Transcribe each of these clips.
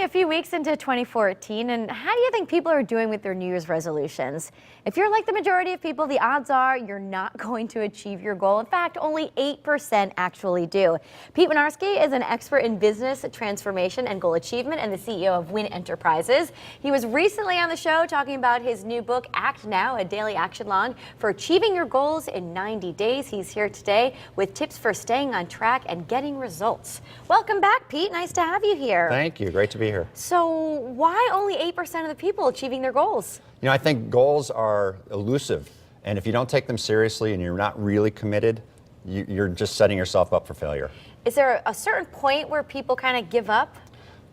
a few weeks into 2014, and how do you think people are doing with their New Year's resolutions? If you're like the majority of people, the odds are you're not going to achieve your goal. In fact, only 8% actually do. Pete Winiarski is an expert in business transformation and goal achievement and the CEO of Win Enterprises. He was recently on the show talking about his new book, Act Now, a daily action log for achieving your goals in 90 days. He's here today with tips for staying on track and getting results. Welcome back, Pete. Nice to have you here. Thank you. Great to be here. So why only 8% of the people achieving their goals? You know, I think goals are elusive, and if you don't take them seriously and you're not really committed, you're just setting yourself up for failure. Is there a certain point where people kind of give up?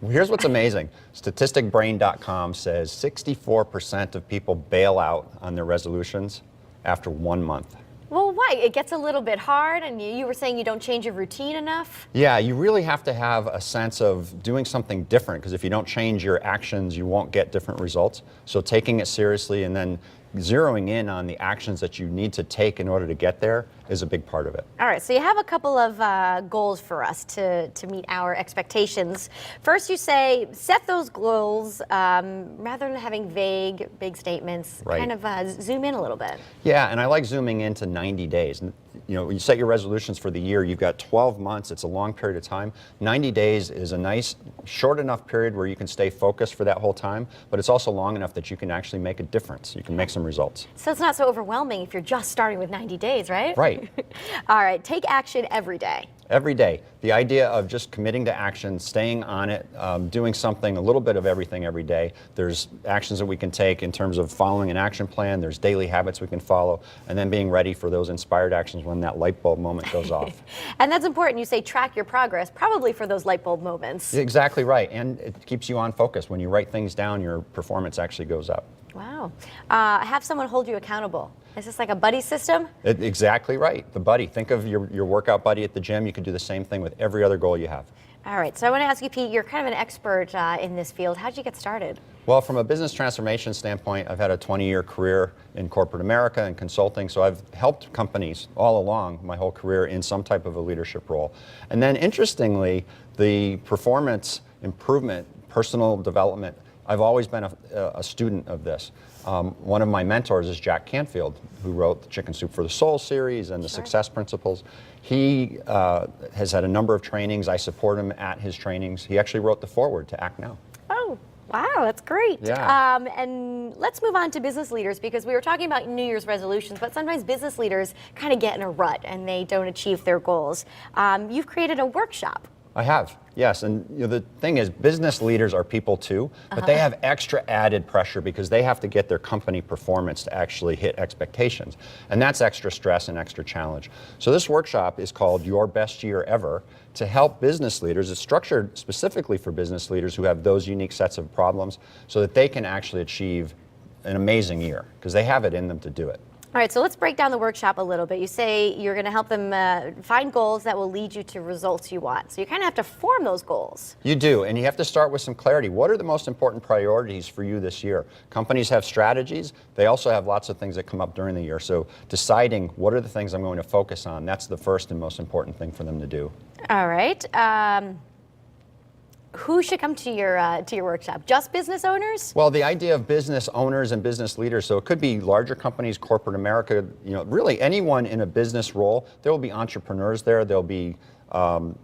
Well, here's what's amazing. Statisticbrain.com says 64% of people bail out on their resolutions after 1 month. Well, why? It gets a little bit hard, and you were saying you don't change your routine enough? Yeah, you really have to have a sense of doing something different, because if you don't change your actions, you won't get different results. So taking it seriously and then zeroing in on the actions that you need to take in order to get there is a big part of it. All right, so you have a couple of goals for us to meet our expectations. First, you say set those goals rather than having vague, big statements. Right. Kind of zoom in a little bit. Yeah, and I like zooming into 90 days. You know, you set your resolutions for the year, you've got 12 months, it's a long period of time. 90 days is a nice, short enough period where you can stay focused for that whole time, but it's also long enough that you can actually make a difference. You can make some results. So it's not so overwhelming if you're just starting with 90 days, right? Right. All right, take action every day. Every day. The idea of just committing to action, staying on it, doing something, a little bit of everything every day. There's actions that we can take in terms of following an action plan. There's daily habits we can follow, and then being ready for those inspired actions when that light bulb moment goes off. And that's important. You say track your progress, probably for those light bulb moments. Exactly right, and it keeps you on focus. When you write things down, your performance actually goes up. Wow. Have someone hold you accountable. Is this like a buddy system? Exactly right. The buddy. Think of your workout buddy at the gym. You could do the same thing with every other goal you have. All right. So I want to ask you, Pete, you're kind of an expert in this field. How did you get started? Well, from a business transformation standpoint, I've had a 20-year career in corporate America and consulting, so I've helped companies all along my whole career in some type of a leadership role. And then interestingly, the performance improvement, personal development, I've always been a student of this. One of my mentors is Jack Canfield, who wrote the Chicken Soup for the Soul series and the Success Principles. He has had a number of trainings. I support him at his trainings. He actually wrote the foreword to Act Now. Oh, wow, that's great. Yeah. And let's move on to business leaders, because we were talking about New Year's resolutions, but sometimes business leaders kind of get in a rut and they don't achieve their goals. You've created a workshop. I have, yes, and you know, the thing is, business leaders are people too, but they have extra added pressure because they have to get their company performance to actually hit expectations, and that's extra stress and extra challenge. So this workshop is called Your Best Year Ever to help business leaders. It's structured specifically for business leaders who have those unique sets of problems so that they can actually achieve an amazing year because they have it in them to do it. All right, so let's break down the workshop a little bit. You say you're going to help them find goals that will lead you to results you want. So you kind of have to form those goals. You do, and you have to start with some clarity. What are the most important priorities for you this year? Companies have strategies. They also have lots of things that come up during the year. So deciding what are the things I'm going to focus on, that's the first and most important thing for them to do. All right. Who should come to your workshop? Just business owners? Well, the idea of business owners and business leaders, so it could be larger companies, corporate America, you know, really anyone in a business role. There will be entrepreneurs there. There'll be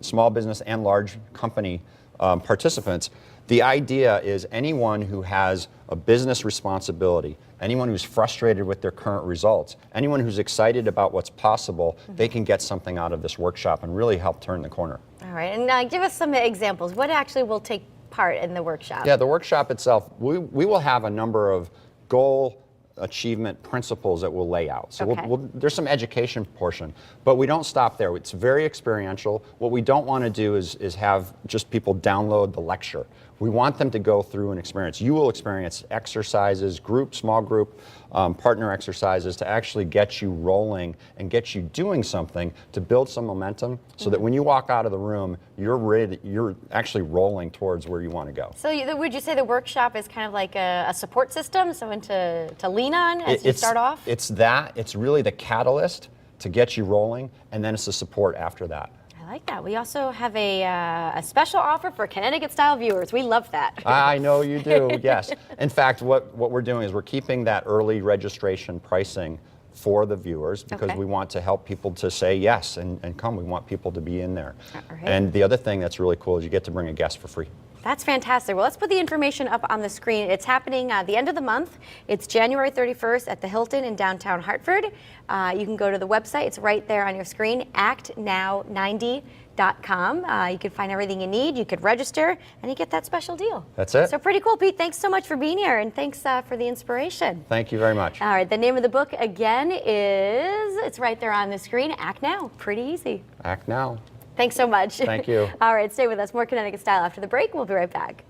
small business and large company participants. The idea is anyone who has a business responsibility, anyone who's frustrated with their current results, anyone who's excited about what's possible, they can get something out of this workshop and really help turn the corner. All right, and give us some examples. What actually will take part in the workshop? Yeah, the workshop itself, we will have a number of goal achievement principles that we'll lay out. So Okay. there's some education portion, but we don't stop there. It's very experiential. What we don't want to do is have just people download the lecture. We want them to go through an experience. You will experience exercises, small group, partner exercises to actually get you rolling and get you doing something to build some momentum so that when you walk out of the room, you're actually rolling towards where you want to go. So would you say the workshop is kind of like a support system, someone to lean on as you start off? It's really the catalyst to get you rolling, and then it's the support after that. I like that. We also have a special offer for Connecticut style viewers. We love that. I know you do, yes. In fact, what we're doing is we're keeping that early registration pricing for the viewers because we want to help people to say yes and come. We want people to be in there. Right. And the other thing that's really cool is you get to bring a guest for free. That's fantastic. Well, let's put the information up on the screen. It's happening the end of the month. It's January 31st at the Hilton in downtown Hartford. You can go to the website. It's right there on your screen, actnow90.com. You can find everything you need. You could register, and you get that special deal. That's it. So pretty cool, Pete. Thanks so much for being here, and thanks for the inspiration. Thank you very much. All right, the name of the book, again, it's right there on the screen, Act Now. Pretty easy. Act now. Thanks so much. Thank you. All right, stay with us. More Connecticut Style after the break. We'll be right back.